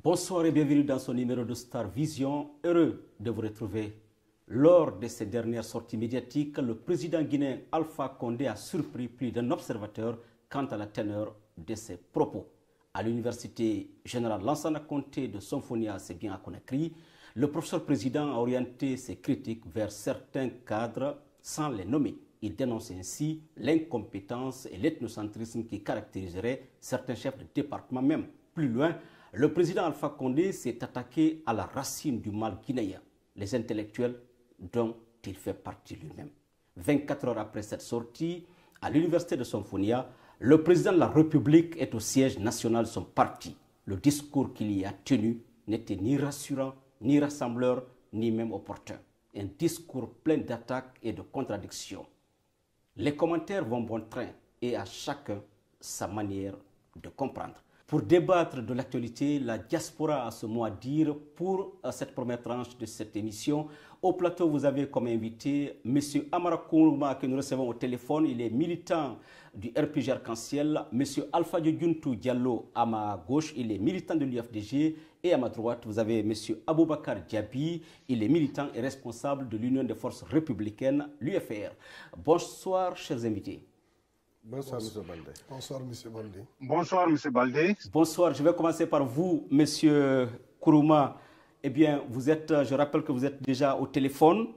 Bonsoir et bienvenue dans ce numéro de Star Vision. Heureux de vous retrouver. Lors de ses dernières sorties médiatiques, le président guinéen Alpha Condé a surpris plus d'un observateur quant à la teneur de ses propos. À l'université générale Lansana Conté de Sonfonia, c'est bien à Conakry, le professeur président a orienté ses critiques vers certains cadres sans les nommer. Il dénonce ainsi l'incompétence et l'ethnocentrisme qui caractériseraient certains chefs de département même. Plus loin, le président Alpha Condé s'est attaqué à la racine du mal guinéen, les intellectuels dont il fait partie lui-même. 24 heures après cette sortie, à l'université de Sonfonia, le président de la République est au siège national de son parti. Le discours qu'il y a tenu n'était ni rassurant, ni rassembleur, ni même opportun. Un discours plein d'attaques et de contradictions. Les commentaires vont bon train et à chacun sa manière de comprendre. Pour débattre de l'actualité, la diaspora a ce mot à dire pour cette première tranche de cette émission. Au plateau, vous avez comme invité M. Amara Kourouma que nous recevons au téléphone. Il est militant du RPG Arc-en-Ciel. M. Alpha Diuntou Diallo à ma gauche, il est militant de l'UFDG. Et à ma droite, vous avez M. Aboubakar Diaby. Il est militant et responsable de l'Union des forces républicaines, l'UFR. Bonsoir, chers invités. Bonsoir, M. Baldé. Bonsoir, M. Baldé. Bonsoir, M. Baldé. Bonsoir, je vais commencer par vous, M. Kourouma. Eh bien, je rappelle que vous êtes déjà au téléphone.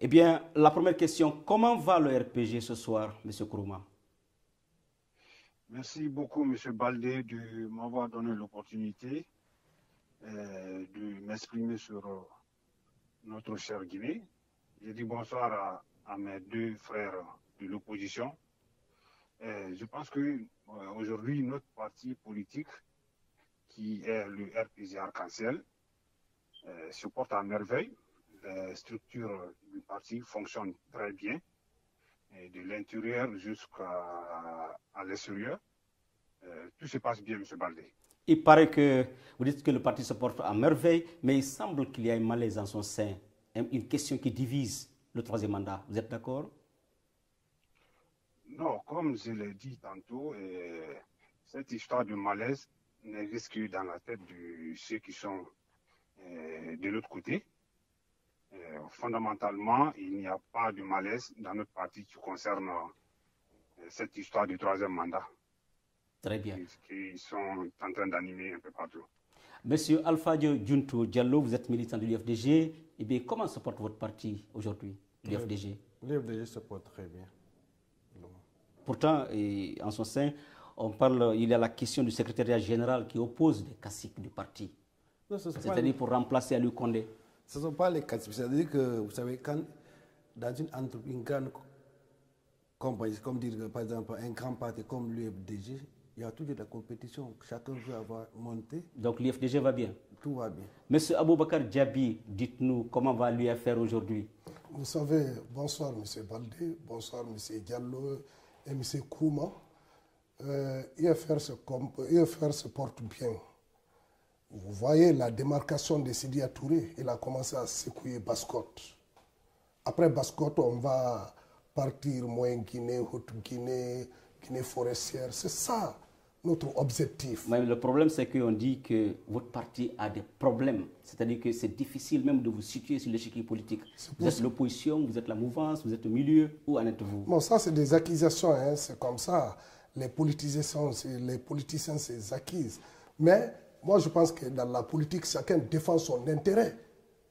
Eh bien, la première question, comment va le RPG ce soir, M. Kourouma? Merci beaucoup, M. Baldé, de m'avoir donné l'opportunité de m'exprimer sur notre cher Guinée. Je dis bonsoir à mes deux frères de l'opposition. Je pense qu'aujourd'hui, notre parti politique, qui est le RPG Arc-en-Ciel, se porte à merveille. Les structures du parti fonctionnent très bien, et de l'intérieur jusqu'à l'extérieur. Tout se passe bien, M. Baldé. Il paraît que vous dites que le parti se porte à merveille, mais il semble qu'il y a un malaise en son sein, une question qui divise le troisième mandat. Vous êtes d'accord? Non, comme je l'ai dit tantôt, cette histoire de malaise n'existe que dans la tête de ceux qui sont de l'autre côté. Fondamentalement, il n'y a pas de malaise dans notre parti qui concerne cette histoire du troisième mandat. Très bien. Qui sont en train d'animer un peu partout. Monsieur Alpha Diuntou Diallo, vous êtes militant de l'UFDG. Eh bien, comment se porte votre parti aujourd'hui, l'UFDG? L'UFDG se porte très bien. Pourtant, en son sein, il y a la question du secrétariat général qui oppose les caciques du parti. C'est-à-dire pour remplacer Aliou Condé. Ce ne sont pas les caciques. C'est-à-dire que, vous savez, quand dans une grande compagnie, comme dire par exemple un grand parti comme l'UFDG, il y a toujours de la compétition. Chacun veut avoir monté. Donc l'UFDG va bien? Tout va bien. Monsieur Aboubakar Diaby, dites-nous comment va l'UFR aujourd'hui? Vous savez, bonsoir M. Baldé, bonsoir M. Diallo et M. Kouma. UFR se porte bien. Vous voyez la démarcation de Sidi Touré, il a commencé à secouer Basse-Côte. Après Basse-Côte, on va partir Moyen Guinée, Haute-Guinée, Guinée forestière. C'est ça notre objectif. Mais le problème, c'est qu'on dit que votre parti a des problèmes. C'est-à-dire que c'est difficile même de vous situer sur l'échiquier politique. Vous êtes l'opposition, vous êtes la mouvance, vous êtes au milieu. Où en êtes-vous? Bon, ça, c'est des accusations. Hein, c'est comme ça. Les politiciens, c'est acquises. Mais moi, je pense que dans la politique, chacun défend son intérêt.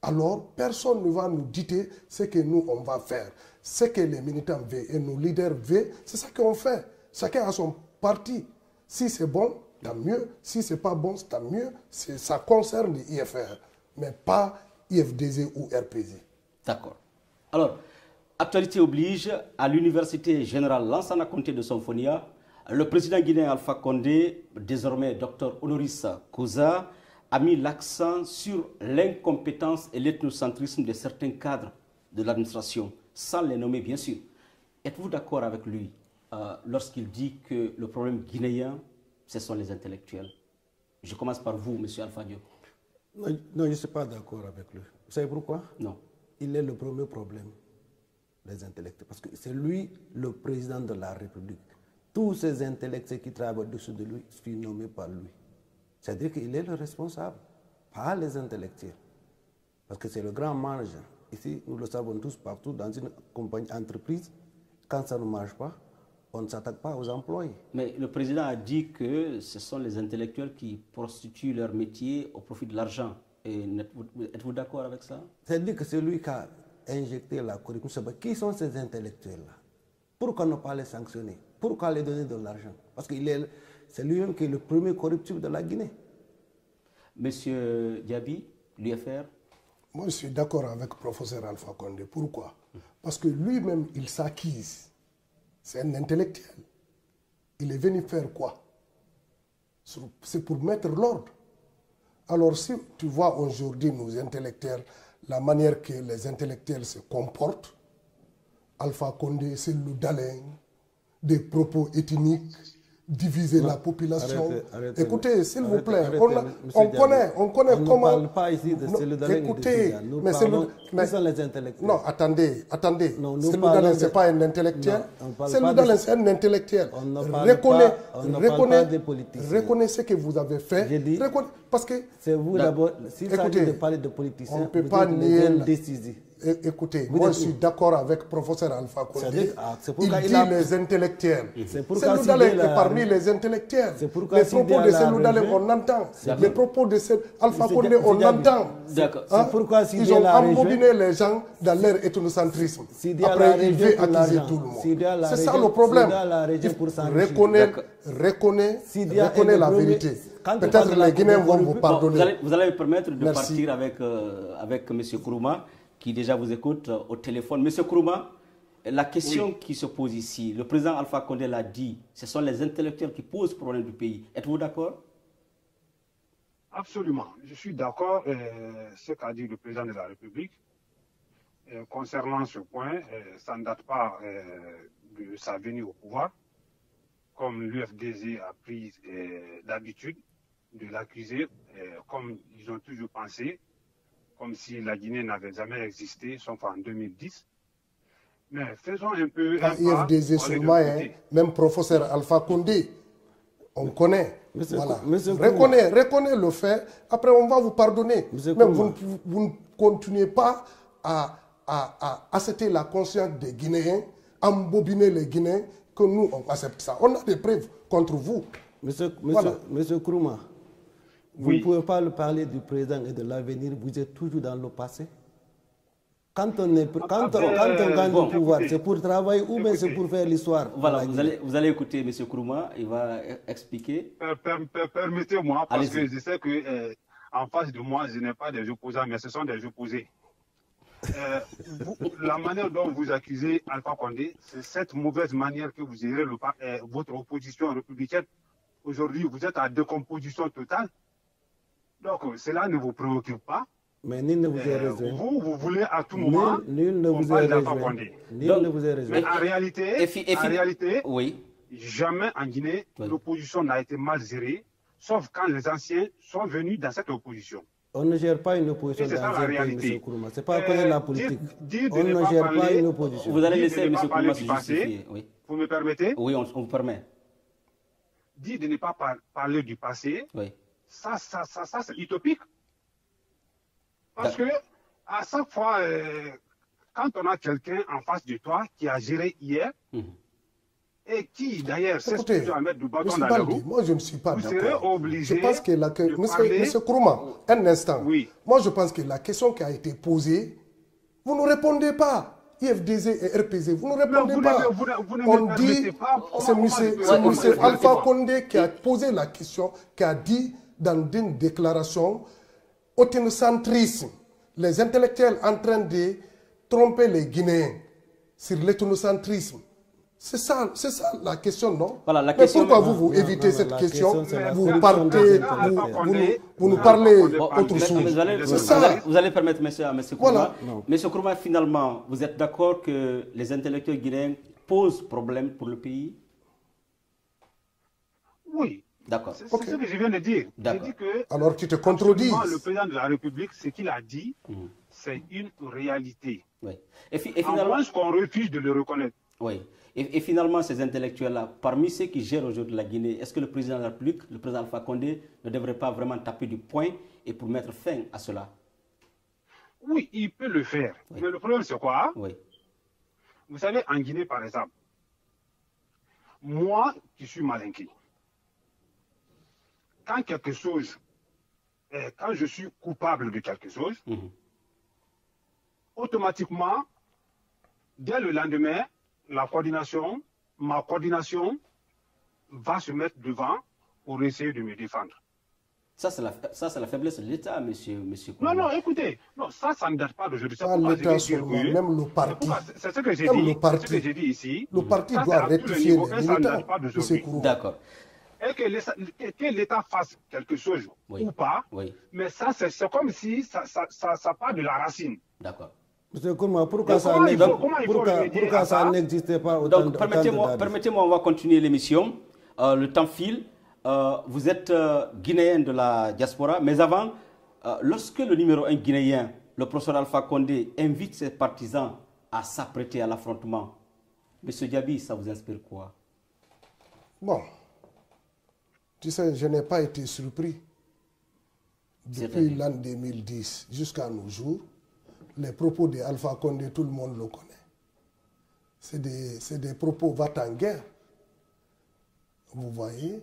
Alors, personne ne va nous dicter ce que nous, on va faire. Ce que les militants veulent et nos leaders veulent, c'est ça qu'on fait. Chacun a son parti. Si c'est bon, tant mieux. Si ce n'est pas bon, tant mieux. Ça concerne l'IFR, mais pas IFDG ou RPG. D'accord. Alors, actualité oblige, à l'université générale Lansana Conté de Sonfonia, le président guinéen Alpha Condé, désormais Dr Honoris Causa, a mis l'accent sur l'incompétence et l'ethnocentrisme de certains cadres de l'administration, sans les nommer bien sûr. Êtes-vous d'accord avec lui lorsqu'il dit que le problème guinéen, ce sont les intellectuels? Je commence par vous, M. Alpha Diop. Non, je ne suis pas d'accord avec lui. Vous savez pourquoi? Non. Il est le premier problème des intellectuels, parce que c'est lui le président de la République. Tous ces intellectuels qui travaillent au-dessus de lui sont nommés par lui. C'est-à-dire qu'il est le responsable. pas les intellectuels. Parce que c'est le grand manager. Ici, nous le savons tous partout, dans une compagnie entreprise, quand ça ne marche pas, on ne s'attaque pas aux employés. Mais le président a dit que ce sont les intellectuels qui prostituent leur métier au profit de l'argent. Êtes-vous d'accord avec ça? C'est-à-dire que c'est lui qui a injecté la corruption. Qui sont ces intellectuels-là? Pourquoi ne pas les sanctionner? Pourquoi les donner de l'argent? Parce que c'est lui-même qui est le premier corruptible de la Guinée. Monsieur Diaby, l'UFR? Moi, je suis d'accord avec le professeur Alpha Condé. Pourquoi? Parce que lui-même, il s'acquise. C'est un intellectuel. Il est venu faire quoi? C'est pour mettre l'ordre. Alors, si tu vois aujourd'hui nos intellectuels, la manière que les intellectuels se comportent, Alpha Condé, c'est le Dalin, des propos ethniques, diviser la population. Arrêtez, écoutez, s'il vous plaît, on connaît on comment... ne parle pas ici de Cellou-Dalein. Écoutez, mais qui sont les intellectuels? Non, attendez. Cellou-Dalein, ce n'est pas un intellectuel. Cellou-Dalein, c'est un intellectuel. On ne parle pas des politiciens. Reconnaissez que vous avez fait. Parce que... C'est vous d'abord, s'il s'agit de parler de politiciens, on ne peut pas nier... décisifs. Écoutez, moi je suis d'accord avec le professeur Alpha Condé. Il dit les intellectuels. Cellou-Dalein est parmi les intellectuels. Les propos de Cellou-Dalein, on entend. Les propos de Alpha Condé, on entend. Ils ont embobiné les gens dans leur ethnocentrisme. Après, il veut accuser tout le monde. C'est ça le problème. Reconnaît la vérité. Peut-être les Guinéens vont vous pardonner. Vous allez me permettre de partir avec M. Kourouma, qui déjà vous écoute au téléphone. Monsieur Kourouma, la question qui se pose ici, le président Alpha Condé l'a dit, ce sont les intellectuels qui posent problème du pays. Êtes-vous d'accord? Absolument. Je suis d'accord avec ce qu'a dit le président de la République. Concernant ce point, ça ne date pas de sa venue au pouvoir, comme l'UFDG a pris l'habitude de l'accuser, comme ils ont toujours pensé, comme si la Guinée n'avait jamais existé, sauf en 2010. Mais faisons un peu... IFDG seulement, même professeur Alpha Condé, on connaît. Voilà. Reconnaît le fait, après on va vous pardonner. Mais vous ne continuez pas à accepter la conscience des Guinéens, embobiner les Guinéens, que nous on accepte ça. On a des preuves contre vous. Monsieur Kourouma, vous ne pouvez pas parler du présent et de l'avenir, vous êtes toujours dans le passé. Quand on gagne le pouvoir, c'est pour travailler ou bien c'est pour faire l'histoire? Voilà, vous allez écouter M. Kourouma, il va expliquer. Permettez-moi, parce que je sais qu'en face de moi, je n'ai pas des opposants, mais ce sont des opposés. La manière dont vous accusez Alpha Condé, c'est cette mauvaise manière que vous gérez votre opposition républicaine. Aujourd'hui, vous êtes à décomposition totale. Donc, cela ne vous préoccupe pas. Mais nul ne vous a raison. Vous voulez à tout moment nul ne vous a raison. Mais en réalité, oui. Jamais en Guinée, l'opposition n'a été mal gérée, sauf quand les anciens sont venus dans cette opposition. On ne gère pas une opposition dans un pays, M. Kourouma. Ce n'est pas à cause de la politique. On ne gère pas une opposition. Vous allez laisser M. Kourouma se justifier. Oui. Vous me permettez? Oui, on vous permet. Dit de ne pas parler du passé, oui. Ça c'est utopique. Parce que à chaque fois, quand on a quelqu'un en face de toi qui a géré hier, et qui d'ailleurs s'excuse à mettre du bâton dans la roue, moi je ne suis pas d'accord. Je pense que Monsieur Kourouma, un instant. Oui. Moi je pense que la question qui a été posée, vous ne répondez pas. IFDG et RPZ, vous ne répondez pas. On dit, c'est M. Alpha Condé qui a posé la question, qui a dit dans une déclaration, ethnocentrisme, les intellectuels en train de tromper les Guinéens sur l'ethnocentrisme. C'est ça la question, non? Voilà, la question. Mais pourquoi vous évitez cette question? Vous partez, vous nous parlez autre chose. Vous allez permettre, M. Kourouma. M. Kourouma, finalement, vous êtes d'accord que les intellectuels guinéens posent problème pour le pays? Oui. D'accord. C'est ce que je viens de dire. J'ai dit que, alors tu te contredis. Le président de la République, ce qu'il a dit, c'est une réalité. Oui. Et finalement, ce qu'on refuse de le reconnaître. Oui. Et finalement, ces intellectuels-là, parmi ceux qui gèrent aujourd'hui la Guinée, est-ce que le président de la République, le président Alpha Condé, ne devrait pas vraiment taper du poing et pour mettre fin à cela? Oui, il peut le faire. Oui. Mais le problème, c'est quoi? Oui. Vous savez, en Guinée, par exemple, moi qui suis malinqué, quand quelque chose, quand je suis coupable de quelque chose, automatiquement, dès le lendemain, ma coordination va se mettre devant pour essayer de me défendre. Ça, c'est la faiblesse de l'État, monsieur. Non, non, écoutez, non, ça ne date pas d'aujourd'hui. Pas l'État seulement, même le parti. C'est ce que j'ai dit. C'est ce que j'ai dit ici. Le parti doit rectifier les militants. D'accord. Et que l'État fasse quelque chose ou pas, mais ça, c'est comme si ça part de la racine. D'accord. Monsieur Kourma, pourquoi ça n'existait pas autant donc, permettez-moi, on va continuer l'émission. Le temps file. Vous êtes guinéen de la diaspora, mais avant, lorsque le numéro 1 guinéen, le professeur Alpha Condé, invite ses partisans à s'apprêter à l'affrontement, monsieur Diaby, ça vous inspire quoi? Bon, tu sais, je n'ai pas été surpris. Depuis l'an 2010 jusqu'à nos jours, les propos d'Alpha Condé, tout le monde le connaît. C'est des propos va-t-en-guerre. Vous voyez?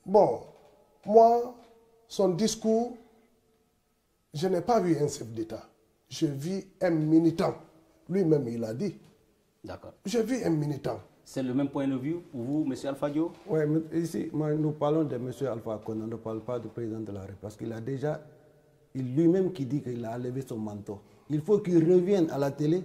Bon, moi, son discours, je n'ai pas vu un chef d'État. Je vis un militant. Lui-même, il a dit. D'accord. Je vis un militant. C'est le même point de vue pour vous, M. Alpha Dio? Oui, mais ici, nous parlons de M. Alpha Condé, on ne parle pas du président de la République. Parce qu'il a déjà, lui-même qui dit qu'il a levé son manteau. Il faut qu'il revienne à la télé,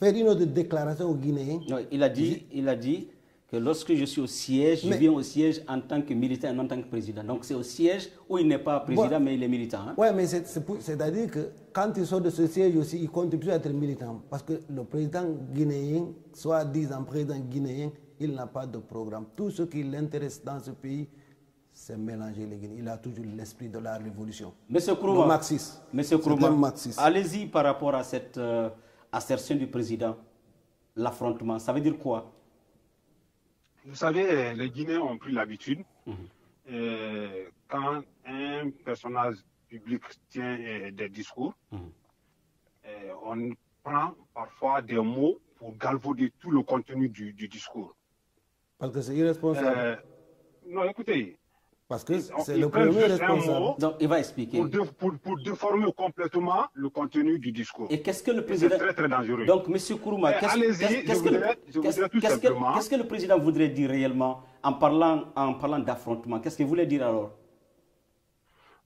faire une autre déclaration aux Guinéens. Non, il a dit que lorsque je suis au siège, je viens au siège en tant que militant et non en tant que président. Donc c'est au siège où il n'est pas président, mais il est militant. Hein? Oui, mais c'est-à-dire que quand il sort de ce siège aussi, il continue à être militant. Parce que le président guinéen, soit disant président guinéen, il n'a pas de programme. Tout ce qui l'intéresse dans ce pays, c'est mélanger les Guinéens. Il a toujours l'esprit de la révolution. Monsieur Kourouma, marxiste. Allez-y par rapport à cette assertion du président. L'affrontement, ça veut dire quoi? Vous savez, les Guinéens ont pris l'habitude, quand un personnage public tient des discours, on prend parfois des mots pour galvauder tout le contenu du discours. Parce que c'est irresponsable. Non, écoutez. Parce que c'est le premier responsable. Donc, il va expliquer. Pour déformer complètement le contenu du discours. Et qu'est-ce que le président... C'est très, très dangereux. Donc, M. Kourouma, qu'est-ce que le président voudrait dire réellement en parlant d'affrontement? Qu'est-ce qu'il voulait dire alors?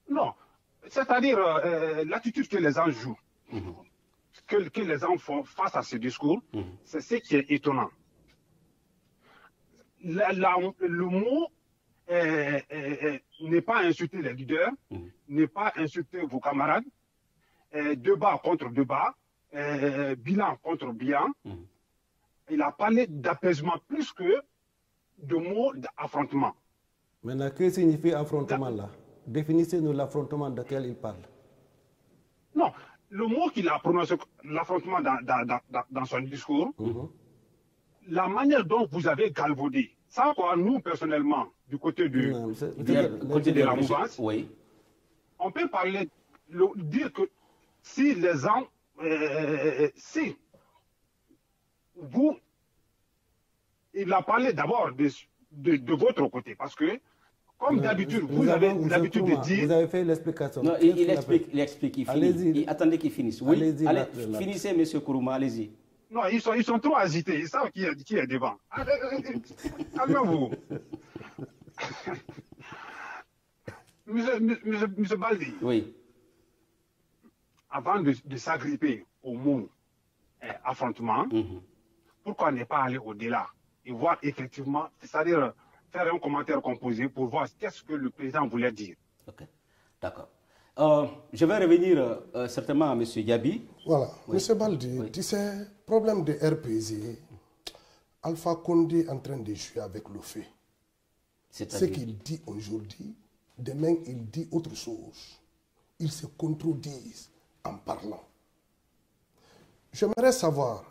Non, c'est-à-dire l'attitude que les gens jouent, que les gens font face à ce discours, c'est ce qui est étonnant. Le mot... n'est pas insulter les leaders, n'est pas insulter vos camarades, débat contre débat, bilan contre bilan. Il a parlé d'apaisement plus que de mots d'affrontement. Maintenant, que signifie affrontement là? Définissez-nous l'affrontement de quel il parle. Non, le mot qu'il a prononcé, l'affrontement dans son discours, la manière dont vous avez galvaudé, ça, quoi, nous, personnellement, du côté de la mouvance, on peut parler, dire que si les gens, si vous, il a parlé d'abord de votre côté, parce que, comme d'habitude, vous avez l'habitude de dire... Vous avez fait l'explication. Non, il explique, il finit. Attendez qu'il finisse. Oui, allez, finissez, M. Kourouma, allez-y. Non, ils sont trop agités. Ils savent qui est devant. Calmez-vous. Monsieur Baldi. Oui. Avant de s'agripper au mot affrontement, pourquoi ne pas aller au-delà et voir effectivement, c'est-à-dire faire un commentaire composé pour voir qu'est-ce que le président voulait dire. Ok, d'accord. Je vais revenir certainement à M. Diaby. Voilà, M. Baldi, tu sais, problème de RPG, Alpha Condé est en train de jouer avec le feu. Ce qu'il dit aujourd'hui, demain il dit autre chose. Ils se contredisent en parlant. J'aimerais savoir,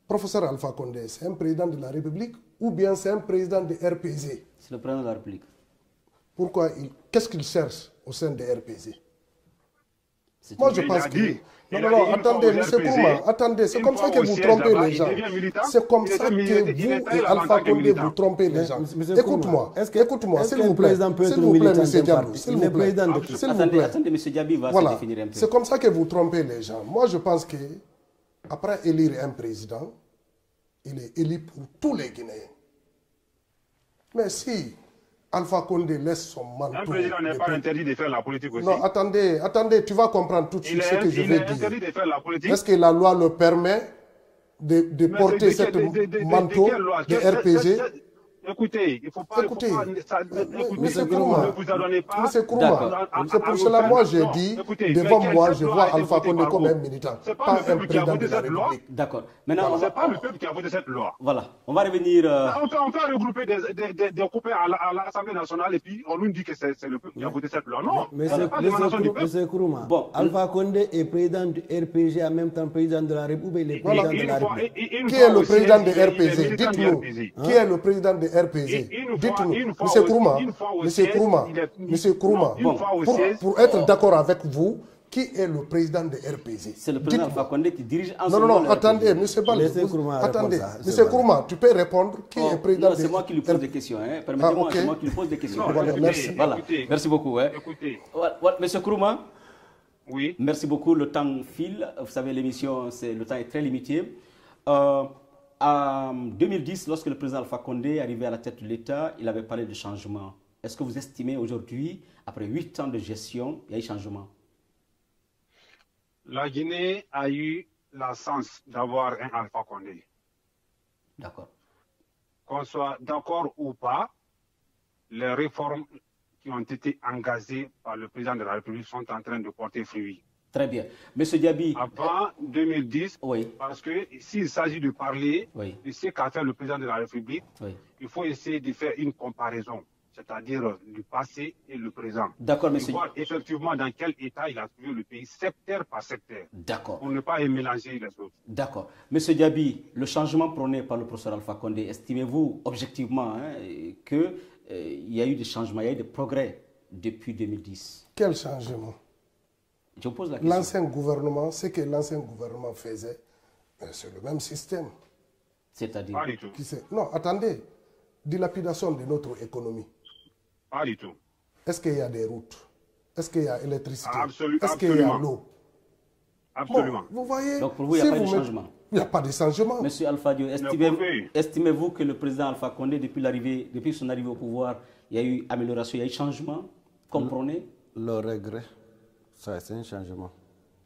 Professeur Alpha Condé, c'est un président de la République ou bien c'est un président de RPZ? C'est le président de la République. Pourquoi qu'est-ce qu'il cherche au sein de RPZ? Moi, je pense que... Non, attendez, M. Kourma, attendez, c'est comme ça que vous trompez les gens. C'est comme ça que vous et Alpha Condé vous trompez les gens. Écoute-moi, écoute-moi, s'il vous plaît, M. Diaby, s'il vous plaît. Attendez, M. Diaby va se définir un peu. C'est comme ça que vous trompez les gens. Moi, je pense que après élire un président, il est élu pour tous les Guinéens. Mais si Alpha Condé laisse son manteau... Un président n'est pas interdit de faire la politique aussi. Non, attendez, tu vas comprendre tout de suite ce que je vais dire. Il est interdit de faire la politique. Est-ce que la loi le permet de porter cette manteau de RPG? Écoutez, il ne faut pas... Écoutez, Monsieur Kourma, ne vous adonnez pas... Monsieur Kourma, c'est pour cela moi j'ai dit, devant moi, je vois Alpha Condé comme un militant, pas un président de la République. D'accord. Maintenant, c'est pas le peuple qui a voté cette loi. Voilà, on va revenir... On peut regrouper des copains à l'Assemblée nationale et puis on nous dit que c'est le peuple qui a voté cette loi. Non, Monsieur Kourma, bon, Alpha Condé est président du RPG, en même temps président de la République, il est président de la République. Qui est le président de RPG? Dites-nous. Qui est le président de RPG? Dites-nous. Monsieur Kourma, pour être d'accord avec vous, qui est le président de RPG? C'est le président Alpha Condé qui dirige en ce moment. Non, attendez, M. Balde. Attendez, M. Kourma, tu peux répondre qui est président de RPG? C'est moi qui lui pose des questions. Permettez-moi, c'est moi qui lui pose des questions. Merci. Voilà. Merci beaucoup. Écoutez. Monsieur Kourma, oui. Merci beaucoup. Le temps file. Vous savez, l'émission, le temps est très limité. En 2010, lorsque le président Alpha Condé est arrivé à la tête de l'État, il avait parlé de changement. Est-ce que vous estimez aujourd'hui, après 8 ans de gestion, il y a eu changement? La Guinée a eu la chance d'avoir un Alpha Condé. D'accord. Qu'on soit d'accord ou pas, les réformes qui ont été engagées par le président de la République sont en train de porter fruit. Très bien. Monsieur Diaby... Avant 2010, oui. Parce que s'il s'agit de parler oui. de ce qu'a fait le président de la République, oui. il faut essayer de faire une comparaison, c'est-à-dire du passé et le présent. D'accord, monsieur. Voir effectivement dans quel état il a trouvé le pays, secteur par secteur. D'accord. Pour ne pas mélanger les autres. D'accord. Monsieur Diaby, le changement prôné par le professeur Alpha Condé, estimez-vous objectivement qu'il y a eu des changements, il y a eu des progrès depuis 2010? Quel changement? Je vous pose la question. L'ancien gouvernement, ce que l'ancien gouvernement faisait, c'est le même système. C'est-à-dire? Pas du tout. Non, attendez. Dilapidation de notre économie. Pas du tout. Est-ce qu'il y a des routes? Est-ce qu'il y a l'électricité? Est-ce qu'il y a l'eau? Absolument. Bon, vous voyez. Donc pour vous, il n'y a pas de changement? Il n'y a pas de changement. Monsieur Alpha Diop, estimez-vous que le président Alpha Condé, depuis son arrivée au pouvoir, il y a eu amélioration, il y a eu changement, comme prôné? Le regret, ça c'est un changement.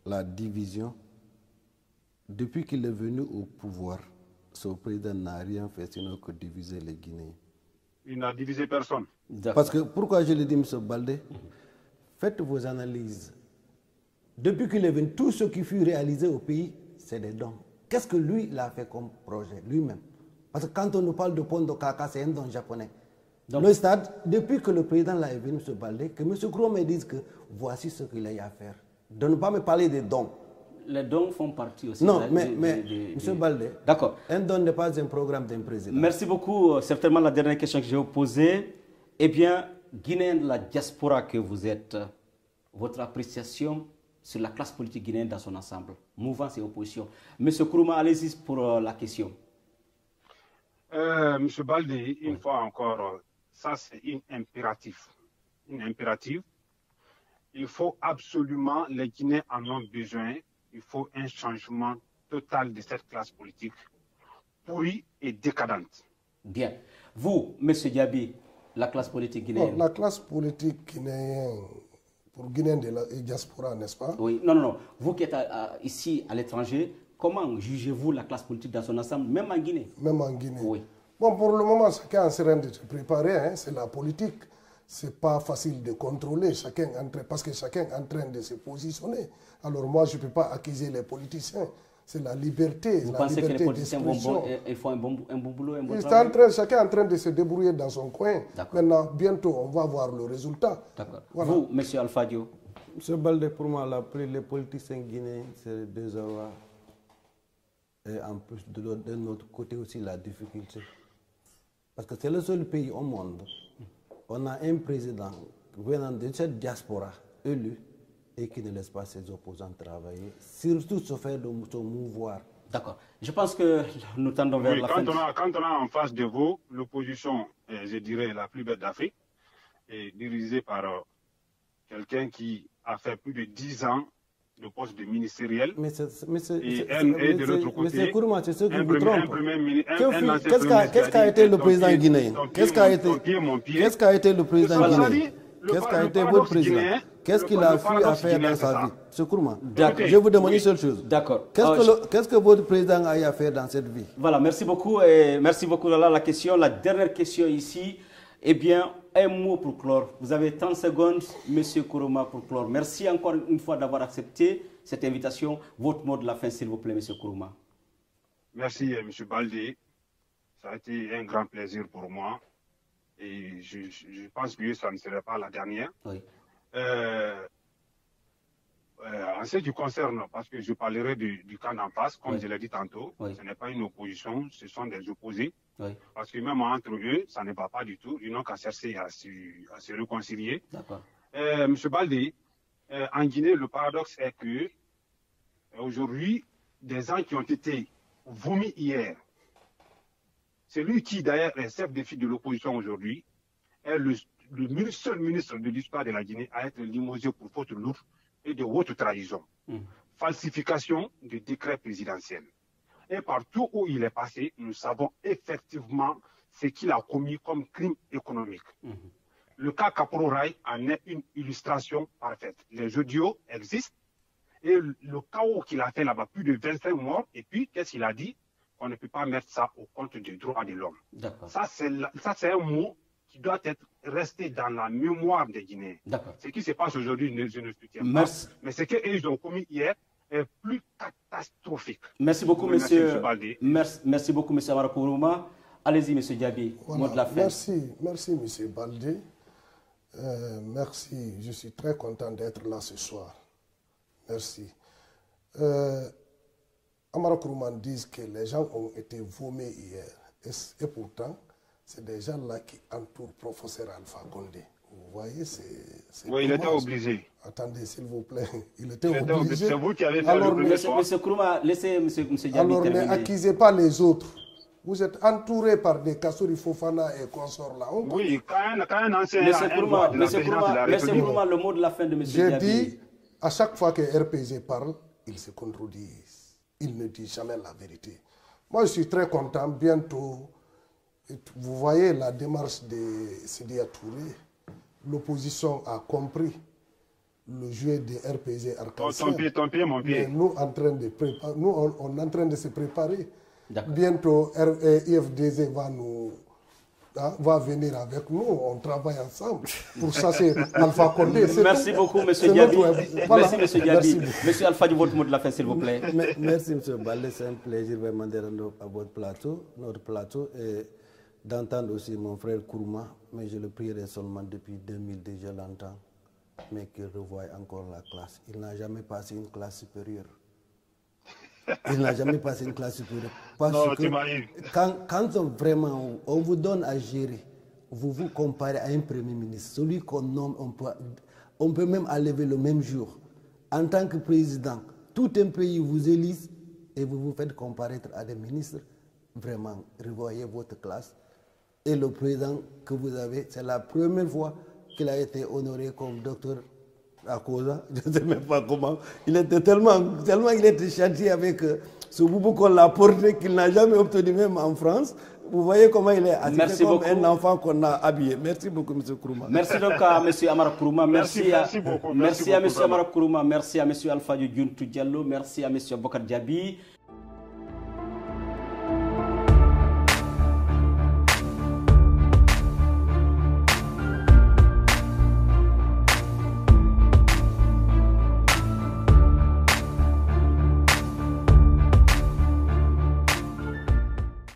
La division, depuis qu'il est venu au pouvoir, ce président n'a rien fait sinon que diviser les Guinéens. Il n'a divisé personne. Parce que, pourquoi je le dis, M. Balde, faites vos analyses. Depuis qu'il est venu, tout ce qui fut réalisé au pays, c'est des dons. Qu'est-ce que lui, il a fait comme projet, lui-même? Parce que quand on nous parle de pont de Kaka, c'est un don japonais. Donc, le stade, depuis que le président est venu, M. Balde, que M. Kro me dise que voici ce qu'il a à faire. De ne pas me parler des dons. Les dons font partie aussi. Non, mais M. Balde, un don n'est pas un programme d'un président. Merci beaucoup. Certainement la dernière question que je vais vous poser. Eh bien, Guinéen de la diaspora que vous êtes, votre appréciation sur la classe politique guinéenne dans son ensemble, mouvance et opposition. Monsieur Kourma, allez-y pour la question. Monsieur Balde, une fois encore, ça c'est une impératif. Une impérative. Il faut absolument, les Guinéens en ont besoin, il faut un changement total de cette classe politique pourrie et décadente. Bien. Vous, M. Diaby, la classe politique guinéenne? Non, la classe politique guinéenne, pour Guinéens de la diaspora, n'est-ce pas? Oui, non. Vous qui êtes ici à l'étranger, comment jugez-vous la classe politique dans son ensemble, même en Guinée? Même en Guinée. Oui. Bon, pour le moment, chacun est en train de se préparer, c'est la politique. Ce n'est pas facile de contrôler, parce que chacun est en train de se positionner. Alors moi, je ne peux pas accuser les politiciens. C'est la liberté. Vous pensez que les politiciens font un bon boulot, un bon travail? Chacun est en train de se débrouiller dans son coin. Maintenant, bientôt, on va voir le résultat. D'accord. Voilà. Vous, M. Alpha Diop? M. Balde, pour moi, les politiciens guinéens, c'est de devoir et en plus de notre côté aussi la difficulté. Parce que c'est le seul pays au monde, on a un président venant de cette diaspora élu et qui ne laisse pas ses opposants travailler, surtout se faire de son mouvoir. D'accord. Je pense que nous tendons vers la fin. Quand on a en face de vous l'opposition, je dirais la plus belle d'Afrique, est dirigée par quelqu'un qui a fait plus de 10 ans de poste de ministériel. Mais de l'autre côté, M. Kourouma, c'est ce qui vous trompe. Qu'est-ce qu'a été le président guinéen? Qu'est-ce qu'a été le président guinéen? Qu'est-ce qu'a été votre président? Qu'est-ce qu'il a pu faire dans sa vie? M. Kourouma, je vous demande une seule chose. D'accord. Qu'est-ce que votre président a eu à faire dans cette vie? Voilà, merci beaucoup. Et merci beaucoup. Là, la question, la dernière question ici. Eh bien, un mot pour clore. Vous avez 30 secondes, M. Kourouma, pour clore. Merci encore une fois d'avoir accepté cette invitation. Votre mot de la fin, s'il vous plaît, M. Kourouma. Merci, M. Baldé. Ça a été un grand plaisir pour moi. Et je pense que ça ne serait pas la dernière. Oui. En ce qui concerne, parce que je parlerai du camp d'en face, comme je l'ai dit tantôt, ce n'est pas une opposition, ce sont des opposés. Oui. Parce que même entre eux, ça ne va pas du tout. Ils n'ont qu'à chercher à se réconcilier. D'accord. M. Baldé, en Guinée, le paradoxe est que aujourd'hui, des gens qui ont été vomis hier, c'est lui qui, d'ailleurs, est chef de file de l'opposition aujourd'hui, est le seul ministre de l'histoire de la Guinée à être limogé pour faute lourde et de haute trahison. Falsification du décret présidentiel. Et partout où il est passé, nous savons effectivement ce qu'il a commis comme crime économique. Le cas Kaporo-Ray en est une illustration parfaite. Les audios existent et le chaos qu'il a fait là-bas, plus de 25 morts, et puis qu'est-ce qu'il a dit? On ne peut pas mettre ça au compte des droits de l'homme. Ça, c'est un mot qui doit être resté dans la mémoire des Guinéens. Ce qui se passe aujourd'hui, je ne soutiens pas. Mais ce qu'ils ont commis hier est plus catastrophique. Merci beaucoup, monsieur. Merci beaucoup, monsieur Amara Kourouma. Allez-y, monsieur Diaby. Voilà. Mot de la fin. Merci, monsieur Baldé. Merci. Je suis très content d'être là ce soir. Merci. Amara Kourouma dit que les gens ont été vomis hier. Et pourtant, c'est des gens-là qui entourent le professeur Alpha Condé. Vous voyez, c'est oui, il était obligé. Attendez, s'il vous plaît. Il était obligé. C'est vous qui avez fait alors, le premier Monsieur Kourouma, laissez monsieur Diaby alors, terminer. n'accusez pas les autres. Vous êtes entouré par des Kassouri Fofana et consorts là. Oui, quand un ancien... Monsieur Kourouma, le mot de la fin de monsieur Diaby. J'ai dit, à chaque fois que RPG parle, ils se contredisent. Ils ne disent jamais la vérité. Moi, je suis très content. Bientôt, vous voyez la démarche de Sédia Touré. L'opposition a compris le jeu de RPG Arc-en-Ciel. Ton pied, mon pied. Mais nous, on est en train de se préparer. Bientôt, IFDZ va venir avec nous. On travaille ensemble pour chasser Alpha Condé. Merci beaucoup, monsieur Diaby. Merci, monsieur Diaby. Monsieur Alpha, votre mot de la fin, s'il vous plaît. Merci, monsieur Baldé. C'est un plaisir vraiment d'être à votre notre plateau, et d'entendre aussi mon frère Kourouma. Mais je le prierai seulement depuis 2002, je l'entends, mais qu'il revoie encore la classe. Il n'a jamais passé une classe supérieure. Il n'a jamais passé une classe supérieure. Parce que quand on vous donne à gérer, vous vous comparez à un premier ministre. Celui qu'on nomme, on peut même enlever le même jour. En tant que président, tout un pays vous élise et vous vous faites comparaître à des ministres. Vraiment, revoyez votre classe. Et le président que vous avez, c'est la première fois qu'il a été honoré comme docteur à Koza. Je ne sais même pas comment. Il était tellement il était chanté avec ce boubou qu'on l'a porté qu'il n'a jamais obtenu même en France. Vous voyez comment il est assisté comme un enfant qu'on a habillé. Merci beaucoup, M. Kourouma. Merci donc à M. Amara Kourouma. Merci à M. Amara Kourouma. Merci à M. Alpha Diuntou Diallo. Merci à M. Bokar Diaby.